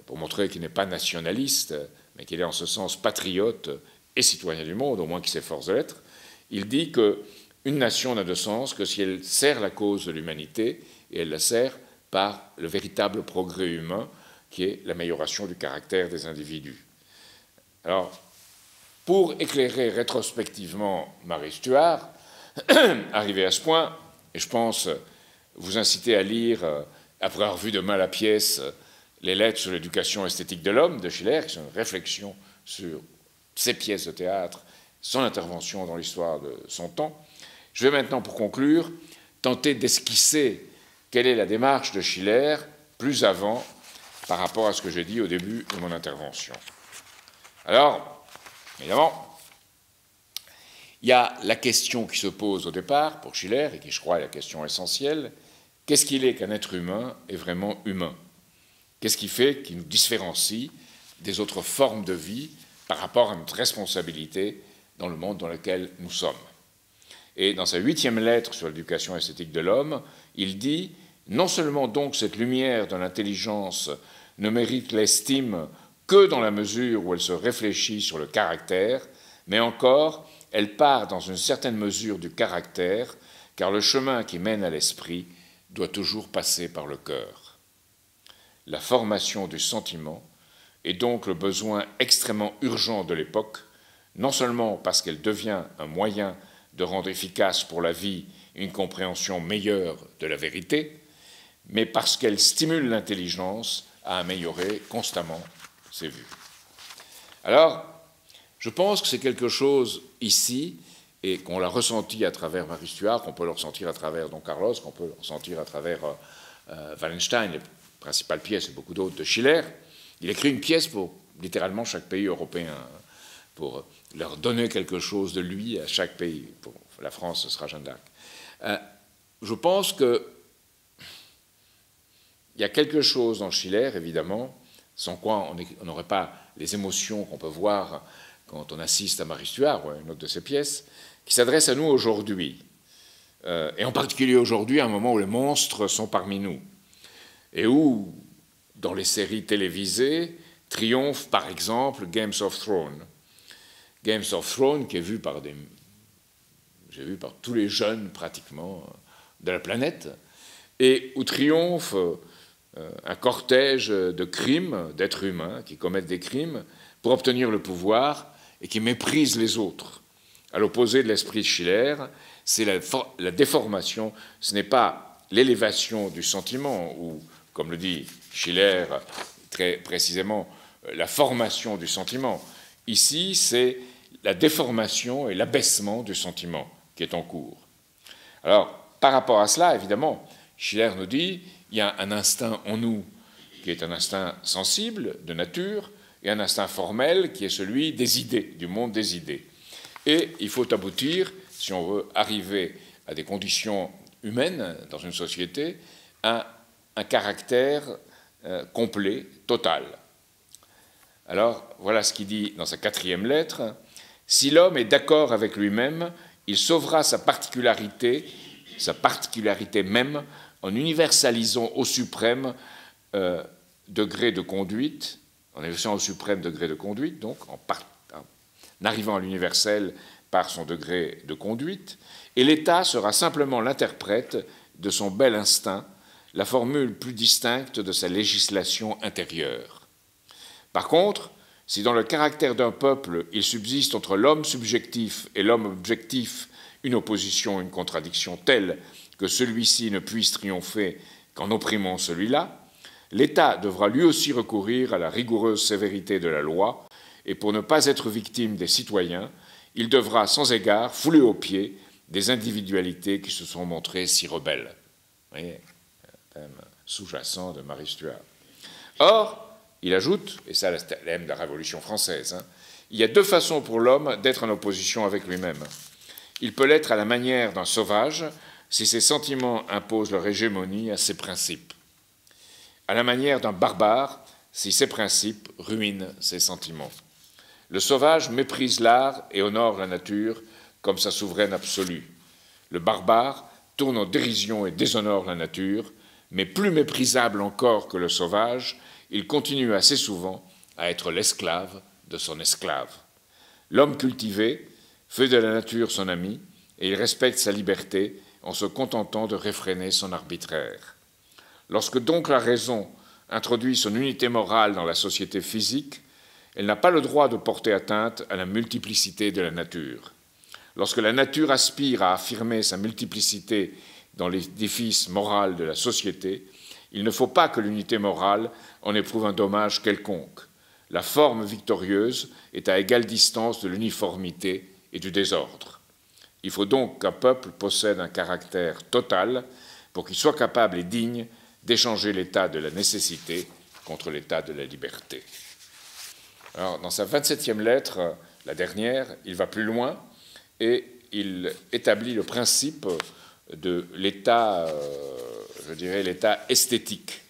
pour montrer qu'il n'est pas nationaliste, mais qu'il est en ce sens patriote et citoyen du monde, au moins qu'il s'efforce de l'être, il dit qu'une nation n'a de sens que si elle sert la cause de l'humanité, et elle la sert par le véritable progrès humain, qui est l'amélioration du caractère des individus. Alors, pour éclairer rétrospectivement Marie Stuart, arrivé à ce point, et je pense vous inciter à lire, après avoir vu demain la pièce, les lettres sur l'éducation esthétique de l'homme de Schiller, qui sont une réflexion sur ses pièces de théâtre, son intervention dans l'histoire de son temps. Je vais maintenant, pour conclure, tenter d'esquisser quelle est la démarche de Schiller plus avant par rapport à ce que j'ai dit au début de mon intervention. Alors, évidemment, il y a la question qui se pose au départ pour Schiller, et qui, je crois, est la question essentielle. Qu'est-ce qu'il est qu'un être humain est vraiment humain? Qu'est-ce qui fait qu'il nous différencie des autres formes de vie par rapport à notre responsabilité dans le monde dans lequel nous sommes? Et dans sa 8e lettre sur l'éducation esthétique de l'homme, il dit « Non seulement donc cette lumière de l'intelligence ne mérite l'estime que dans la mesure où elle se réfléchit sur le caractère, mais encore, elle part dans une certaine mesure du caractère, car le chemin qui mène à l'esprit doit toujours passer par le cœur. La formation du sentiment est donc le besoin extrêmement urgent de l'époque, non seulement parce qu'elle devient un moyen de rendre efficace pour la vie une compréhension meilleure de la vérité, mais parce qu'elle stimule l'intelligence à améliorer constamment ses vues. Alors, je pense que c'est quelque chose ici, et qu'on l'a ressenti à travers Marie Stuart, qu'on peut le ressentir à travers Don Carlos, qu'on peut le ressentir à travers Wallenstein, les principales pièces et beaucoup d'autres de Schiller. Il écrit une pièce pour littéralement chaque pays européen, pour leur donner quelque chose de lui à chaque pays. Pour la France, ce sera Jeanne d'Arc. Je pense qu'il y a quelque chose dans Schiller, évidemment, sans quoi on n'aurait pas les émotions qu'on peut voir quand on assiste à Marie Stuart ou à une autre de ses pièces, qui s'adresse à nous aujourd'hui, et en particulier aujourd'hui, à un moment où les monstres sont parmi nous, et où, dans les séries télévisées, triomphe par exemple Games of Thrones. Games of Thrones qui est vu par tous les jeunes pratiquement de la planète, et où triomphe un cortège de crimes, d'êtres humains qui commettent des crimes pour obtenir le pouvoir et qui méprisent les autres. À l'opposé de l'esprit de Schiller, c'est la déformation, ce n'est pas l'élévation du sentiment, ou, comme le dit Schiller très précisément, la formation du sentiment. Ici, c'est la déformation et l'abaissement du sentiment qui est en cours. Alors, par rapport à cela, évidemment, Schiller nous dit il y a un instinct en nous qui est un instinct sensible, de nature, et un instinct formel qui est celui des idées, du monde des idées. Et il faut aboutir, si on veut arriver à des conditions humaines dans une société, à un caractère complet, total. Alors, voilà ce qu'il dit dans sa 4e lettre. « Si l'homme est d'accord avec lui-même, il sauvera sa particularité même, en universalisant au suprême degré de conduite, en universalisant au suprême degré de conduite, donc en arrivant à l'universel par son degré de conduite, et l'État sera simplement l'interprète de son bel instinct, la formule plus distincte de sa législation intérieure. Par contre, si dans le caractère d'un peuple il subsiste entre l'homme subjectif et l'homme objectif une opposition, une contradiction telle que celui-ci ne puisse triompher qu'en opprimant celui-là, l'État devra lui aussi recourir à la rigoureuse sévérité de la loi, et pour ne pas être victime des citoyens, il devra sans égard fouler aux pieds des individualités qui se sont montrées si rebelles. Vous voyez, un thème sous-jacent de Marie Stuart. Or, il ajoute, et ça c'est le thème de la Révolution française, il y a 2 façons pour l'homme d'être en opposition avec lui-même. Il peut l'être à la manière d'un sauvage, si ses sentiments imposent leur hégémonie à ses principes. À la manière d'un barbare, si ses principes ruinent ses sentiments. Le sauvage méprise l'art et honore la nature comme sa souveraine absolue. Le barbare tourne en dérision et déshonore la nature, mais plus méprisable encore que le sauvage, il continue assez souvent à être l'esclave de son esclave. L'homme cultivé fait de la nature son ami et il respecte sa liberté en se contentant de réfréner son arbitraire. Lorsque donc la raison introduit son unité morale dans la société physique, elle n'a pas le droit de porter atteinte à la multiplicité de la nature. Lorsque la nature aspire à affirmer sa multiplicité dans l'édifice moral de la société, il ne faut pas que l'unité morale en éprouve un dommage quelconque. La forme victorieuse est à égale distance de l'uniformité et du désordre. Il faut donc qu'un peuple possède un caractère total pour qu'il soit capable et digne d'échanger l'état de la nécessité contre l'état de la liberté. Alors, dans sa 27e lettre, la dernière, il va plus loin et il établit le principe de l'état, je dirais, l'état esthétique.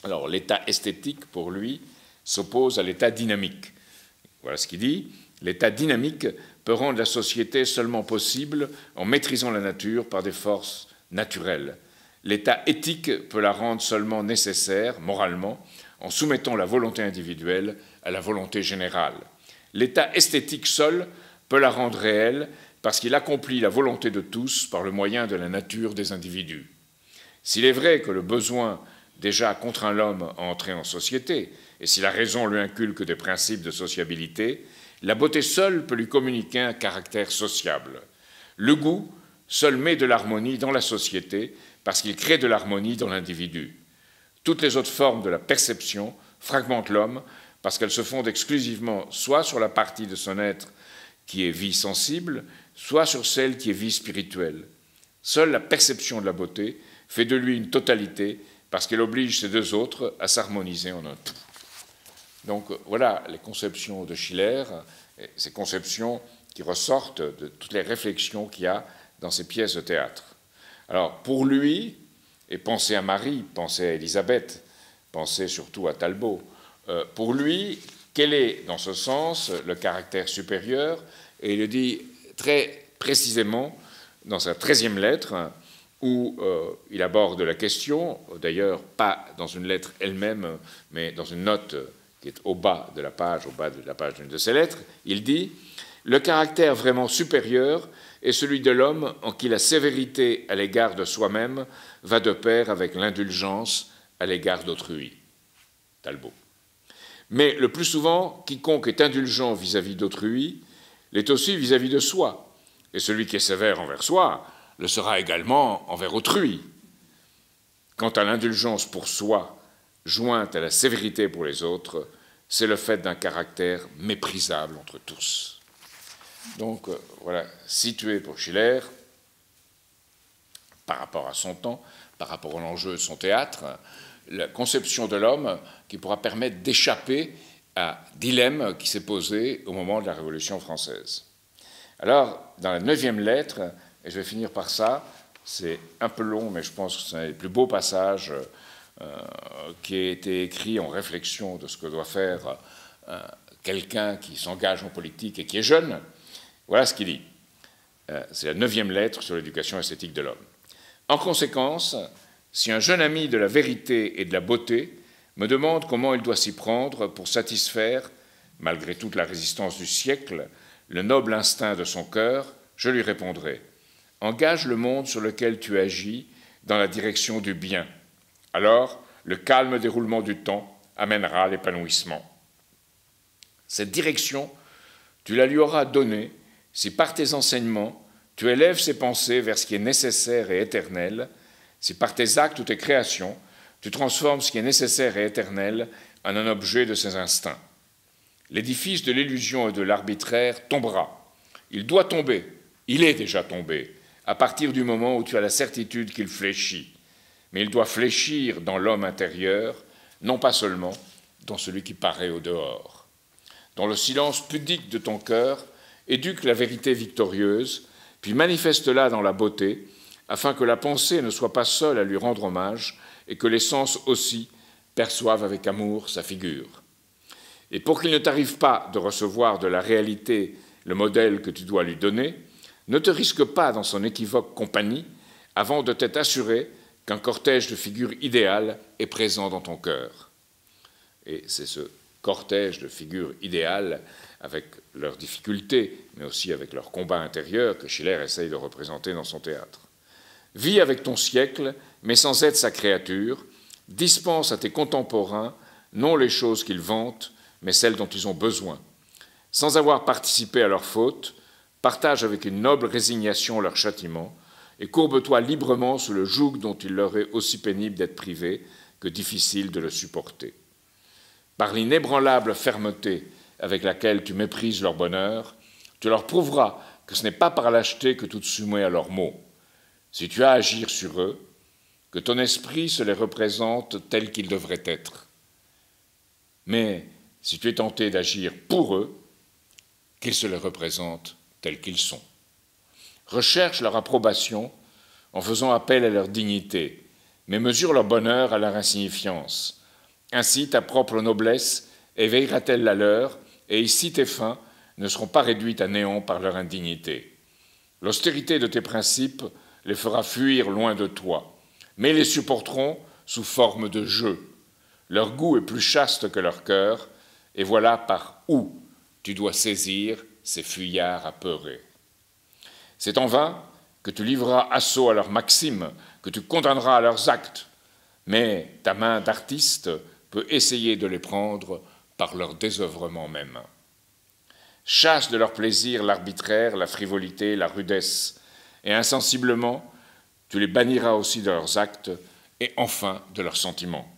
Alors, l'état esthétique, pour lui, s'oppose à l'état dynamique. Voilà ce qu'il dit. L'état dynamique peut rendre la société seulement possible en maîtrisant la nature par des forces naturelles. L'état éthique peut la rendre seulement nécessaire, moralement, en soumettant la volonté individuelle à la volonté générale. L'état esthétique seul peut la rendre réelle parce qu'il accomplit la volonté de tous par le moyen de la nature des individus. S'il est vrai que le besoin déjà contraint l'homme à entrer en société, et si la raison lui inculque des principes de sociabilité, la beauté seule peut lui communiquer un caractère sociable. Le goût seul met de l'harmonie dans la société, parce qu'il crée de l'harmonie dans l'individu. Toutes les autres formes de la perception fragmentent l'homme, parce qu'elles se fondent exclusivement soit sur la partie de son être qui est vie sensible, soit sur celle qui est vie spirituelle. Seule la perception de la beauté fait de lui une totalité, parce qu'elle oblige ces deux autres à s'harmoniser en un tout. Donc voilà les conceptions de Schiller, ces conceptions qui ressortent de toutes les réflexions qu'il y a dans ses pièces de théâtre. Alors pour lui, et pensez à Marie, pensez à Élisabeth, pensez surtout à Talbot, pour lui, quel est dans ce sens le caractère supérieur? Et il le dit très précisément dans sa 13e lettre, où il aborde la question, d'ailleurs pas dans une lettre elle-même, mais dans une note qui est au bas de la page d'une de ses lettres. Il dit « Le caractère vraiment supérieur est celui de l'homme en qui la sévérité à l'égard de soi-même va de pair avec l'indulgence à l'égard d'autrui. » Talbot. Mais le plus souvent, quiconque est indulgent vis-à-vis d'autrui l'est aussi vis-à-vis de soi, et celui qui est sévère envers soi le sera également envers autrui. Quant à l'indulgence pour soi, jointe à la sévérité pour les autres, c'est le fait d'un caractère méprisable entre tous. Donc voilà, situé pour Schiller, par rapport à son temps, par rapport à l'enjeu de son théâtre, la conception de l'homme qui pourra permettre d'échapper à dilemme qui s'est posé au moment de la Révolution française. Alors, dans la 9e lettre, et je vais finir par ça, c'est un peu long, mais je pense que c'est un des plus beaux passages qui a été écrit en réflexion de ce que doit faire quelqu'un qui s'engage en politique et qui est jeune. Voilà ce qu'il dit. C'est la 9e lettre sur l'éducation esthétique de l'homme. En conséquence, si un jeune ami de la vérité et de la beauté me demande comment il doit s'y prendre pour satisfaire, malgré toute la résistance du siècle, le noble instinct de son cœur, je lui répondrai « Engage le monde sur lequel tu agis dans la direction du bien. Alors, le calme déroulement du temps amènera l'épanouissement. Cette direction, tu la lui auras donnée si par tes enseignements, tu élèves ses pensées vers ce qui est nécessaire et éternel, si par tes actes ou tes créations, tu transformes ce qui est nécessaire et éternel en un objet de ses instincts. L'édifice de l'illusion et de l'arbitraire tombera. Il doit tomber, il est déjà tombé, à partir du moment où tu as la certitude qu'il fléchit. Mais il doit fléchir dans l'homme intérieur, non pas seulement dans celui qui paraît au dehors. Dans le silence pudique de ton cœur, éduque la vérité victorieuse, puis manifeste-la dans la beauté, afin que la pensée ne soit pas seule à lui rendre hommage, et que les sens aussi perçoivent avec amour sa figure. Et pour qu'il ne t'arrive pas de recevoir de la réalité le modèle que tu dois lui donner, ne te risque pas dans son équivoque compagnie avant de t'être assuré qu'un cortège de figures idéales est présent dans ton cœur. Et c'est ce cortège de figures idéales, avec leurs difficultés, mais aussi avec leurs combats intérieurs, que Schiller essaye de représenter dans son théâtre. Vis avec ton siècle, mais sans être sa créature, dispense à tes contemporains non les choses qu'ils vantent, mais celles dont ils ont besoin. Sans avoir participé à leurs fautes, partage avec une noble résignation leur châtiment, et courbe-toi librement sous le joug dont il leur est aussi pénible d'être privé que difficile de le supporter. Par l'inébranlable fermeté avec laquelle tu méprises leur bonheur, tu leur prouveras que ce n'est pas par lâcheté que tu te soumets à leurs maux. Si tu as à agir sur eux, que ton esprit se les représente tels qu'ils devraient être. Mais si tu es tenté d'agir pour eux, qu'ils se les représentent tels qu'ils sont. Recherche leur approbation en faisant appel à leur dignité, mais mesure leur bonheur à leur insignifiance. Ainsi, ta propre noblesse éveillera-t-elle la leur, et ici tes fins ne seront pas réduites à néant par leur indignité. L'austérité de tes principes les fera fuir loin de toi, mais ils les supporteront sous forme de jeu. Leur goût est plus chaste que leur cœur, et voilà par où tu dois saisir ces fuyards apeurés. C'est en vain que tu livreras assaut à leurs maximes, que tu condamneras à leurs actes, mais ta main d'artiste peut essayer de les prendre par leur désœuvrement même. Chasse de leur plaisir l'arbitraire, la frivolité, la rudesse, et insensiblement, tu les banniras aussi de leurs actes et enfin de leurs sentiments.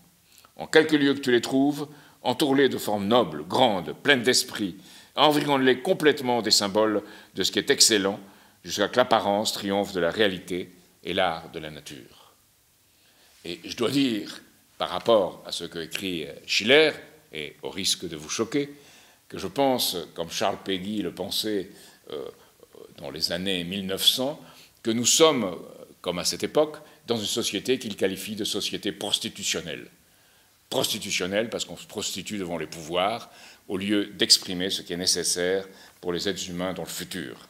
En quelque lieu que tu les trouves, entoure-les de formes nobles, grandes, pleines d'esprit, environne-les complètement des symboles de ce qui est excellent, jusqu'à ce que l'apparence triomphe de la réalité et l'art de la nature. Et je dois dire, par rapport à ce que écrit Schiller, et au risque de vous choquer, que je pense, comme Charles Péguy le pensait dans les années 1900, que nous sommes, comme à cette époque, dans une société qu'il qualifie de société prostitutionnelle. Prostitutionnelle parce qu'on se prostitue devant les pouvoirs au lieu d'exprimer ce qui est nécessaire pour les êtres humains dans le futur.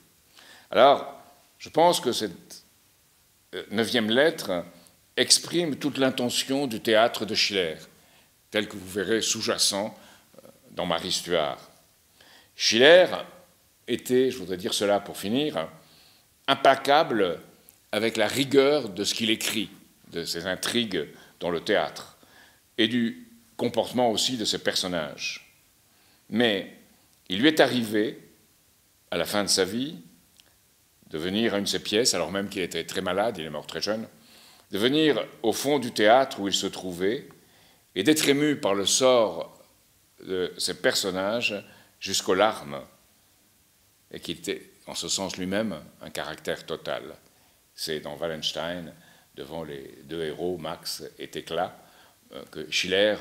Alors, je pense que cette 9e lettre exprime toute l'intention du théâtre de Schiller, tel que vous verrez sous-jacent dans Marie Stuart. Schiller était, je voudrais dire cela pour finir, implacable avec la rigueur de ce qu'il écrit, de ses intrigues dans le théâtre, et du comportement aussi de ses personnages. Mais il lui est arrivé, à la fin de sa vie, de venir à une de ses pièces, alors même qu'il était très malade, il est mort très jeune, de venir au fond du théâtre où il se trouvait et d'être ému par le sort de ces personnages jusqu'aux larmes, et qu'il était, en ce sens lui-même, un caractère total. C'est dans Wallenstein, devant les deux héros, Max et Thekla, que Schiller,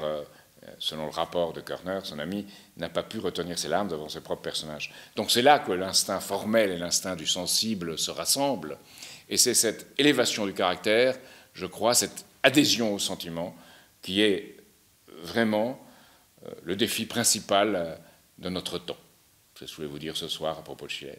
selon le rapport de Körner, son ami, n'a pas pu retenir ses larmes devant ses propres personnages. Donc c'est là que l'instinct formel et l'instinct du sensible se rassemblent, et c'est cette élévation du caractère, je crois, cette adhésion au sentiment, qui est vraiment le défi principal de notre temps. C'est ce que je voulais vous dire ce soir à propos de Schiller.